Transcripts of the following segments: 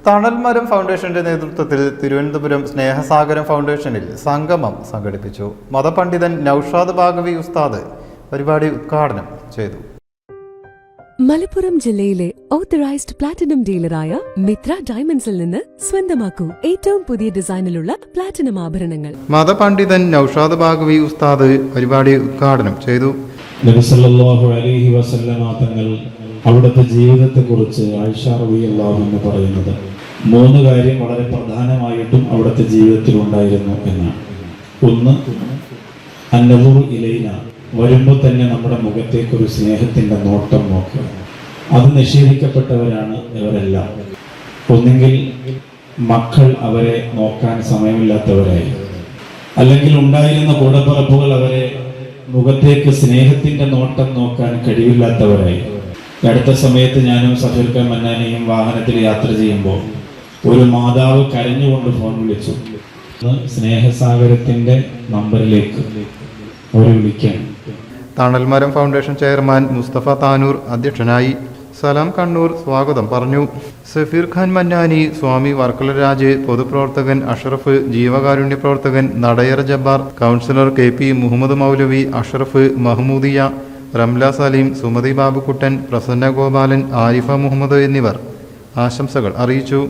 തണൽമരം ഫൗണ്ടേഷന്റെ നേതൃത്വത്തിൽ തിരുവനന്തപുരം സ്നേഹസാഗരം ഫൗണ്ടേഷനിൽ സംഗമം സംഘടിപ്പിച്ചു. മതപണ്ഡിതൻ നൌഷാദ് ബാഗവി ഉസ്താദ് പരിപാടി ഉദ്ഘാടനം ചെയ്തു. മലപ്പുറം ജില്ലയിലെ ഓത്തറൈസ്ഡ് പ്ലാറ്റിനം ഡീലറായ മിത്ര ഡയമണ്ട്സിൽ നിന്ന് സ്വന്തമാക്കൂ ഏറ്റവും പുതിയ ഡിസൈനിലുള്ള പ്ലാറ്റിനം ആഭരണങ്ങൾ. മതപണ്ഡിതൻ നൌഷാദ് ബാഗവി ഉസ്താദ് പരിപാടി ഉദ്ഘാടനം ചെയ്തു. നബി സല്ലല്ലാഹു അലൈഹി വസല്ലമ തങ്ങൾ അവിടുത്തെ ജീവിതത്തെക്കുറിച്ച് ആയിഷ റളിയല്ലാഹു അൻഹ പറയുന്നത് 3 കാര്യം വളരെ പ്രധാനമായിട്ടും അവിടുത്തെ ജീവിതത്തിൽ ഉണ്ടായിരുന്നു എന്നാണ്. ഒന്ന്, അന്നദുറു ഇലൈന, വരുമ്പോൾ തന്നെ നമ്മുടെ മുഖത്തേക്കൊരു സ്നേഹത്തിന്റെ നോട്ടം നോക്കുക. അത് നിഷേധിക്കപ്പെട്ടവരാണ് ഇവരെല്ലാം. ഒന്നെങ്കിൽ മക്കൾ അവരെ നോക്കാൻ സമയമില്ലാത്തവരായി, അല്ലെങ്കിൽ ഉണ്ടായിരുന്ന കൂടപ്പിറപ്പുകൾ അവരെ മുഖത്തേക്ക് സ്നേഹത്തിന്റെ നോട്ടം നോക്കാൻ കഴിവില്ലാത്തവരായി. അടുത്ത സമയത്ത് ഞാനും സഫീർ മന്നാനിയും വാഹനത്തിൽ യാത്ര ചെയ്യുമ്പോൾ ഒരു മാതാവ് കരഞ്ഞുകൊണ്ട് ഫോൺ വിളിച്ചു. സ്നേഹസാഗരത്തിന്റെ നമ്പറിലേക്ക് അവർ വിളിക്കാൻ. തണൽമരം ഫൗണ്ടേഷൻ ചെയർമാൻ മുസ്തഫ താനൂർ അധ്യക്ഷനായി. സലാം കണ്ണൂർ സ്വാഗതം പറഞ്ഞു. സഫീർ ഖാൻ മന്നാനി, സ്വാമി വർക്കലരാജ്, പൊതുപ്രവർത്തകൻ അഷ്റഫ്, ജീവകാരുണ്യ പ്രവർത്തകൻ നടയർ ജബ്ബാർ, കൗൺസിലർ KP മുഹമ്മദ് മൗലവി, അഷ്റഫ്, മഹ്മൂദിയ, റംല സലീം, സുമതി ബാബുക്കുട്ടൻ, പ്രസന്ന ഗോപാലൻ, ആരിഫ മുഹമ്മദ് എന്നിവർ ആശംസകൾ അറിയിച്ചു.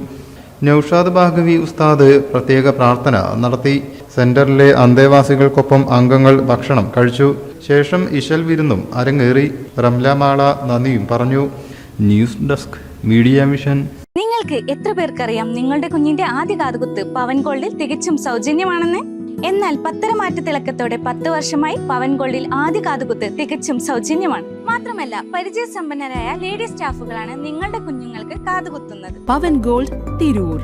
നൌഷാദ് ബാഗവി ഉസ്താദ് പ്രത്യേക പ്രാർത്ഥന നടത്തി. സെന്ററിലെ അന്തേവാസികൾക്കൊപ്പം അംഗങ്ങൾ ഭക്ഷണം കഴിച്ചു. ശേഷം ഇശൽ വിരുന്നും അരങ്ങേറി. റംല മാള നന്ദിയും പറഞ്ഞു. News desk media mission. നിങ്ങൾക്ക് എത്ര പേർക്കറിയാം നിങ്ങളുടെ കുഞ്ഞിന്റെ ആദ്യ കാതുകുത്ത് പവൻ ഗോൾഡിൽ തികച്ചും സൗജന്യമാണെന്ന്? എന്നാൽ പത്തരമാറ്റ തിളക്കത്തോടെ 10 വർഷമായി പവൻ ഗോൾഡിൽ ആദ്യ കാതുകുത്ത് തികച്ചും സൗജന്യമാണ്. മാത്രമല്ല, പരിചയസമ്പന്നരായ ലേഡി സ്റ്റാഫുകളാണ് നിങ്ങളുടെ കുഞ്ഞുങ്ങൾക്ക് കാതുകുത്തുന്നത്. Pavan gold, Tirur.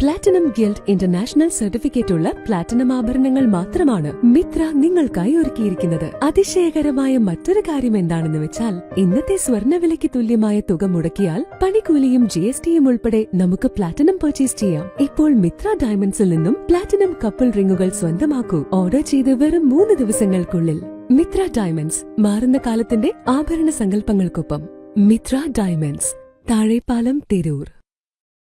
Platinum guild international certificate ഉള്ള പ്ലാറ്റിനം ആഭരണങ്ങൾ മാത്രമാണ് മിത്ര നിങ്ങൾക്കായി ഒരുക്കിയിരിക്കുന്നത്. അതിശയകരമായ മറ്റൊരു കാര്യം എന്താണെന്ന് വെച്ചാൽ, ഇന്നത്തെ സ്വർണ്ണവിലയ്ക്ക് തുല്യമായ തുക മുടക്കിയാൽ പണിക്കൂലിയും GSTയും ഉൾപ്പെടെ നമുക്ക് പ്ലാറ്റിനം പർച്ചേസ് ചെയ്യാം. ഇപ്പോൾ മിത്ര ഡയമണ്ട്സിൽ നിന്നും പ്ലാറ്റിനം കപ്പിൾ റിങ്ങുകൾ സ്വന്തമാക്കൂ. ഓർഡർ ചെയ്ത് വെറും 3 ദിവസങ്ങൾക്കുള്ളിൽ. മിത്ര ഡയമണ്ട്സ്, മാറുന്ന കാലത്തിന്റെ ആഭരണ സങ്കല്പങ്ങൾക്കൊപ്പം. മിത്ര ഡയമണ്ട്സ്, താഴെപ്പാലം, തിരൂർ.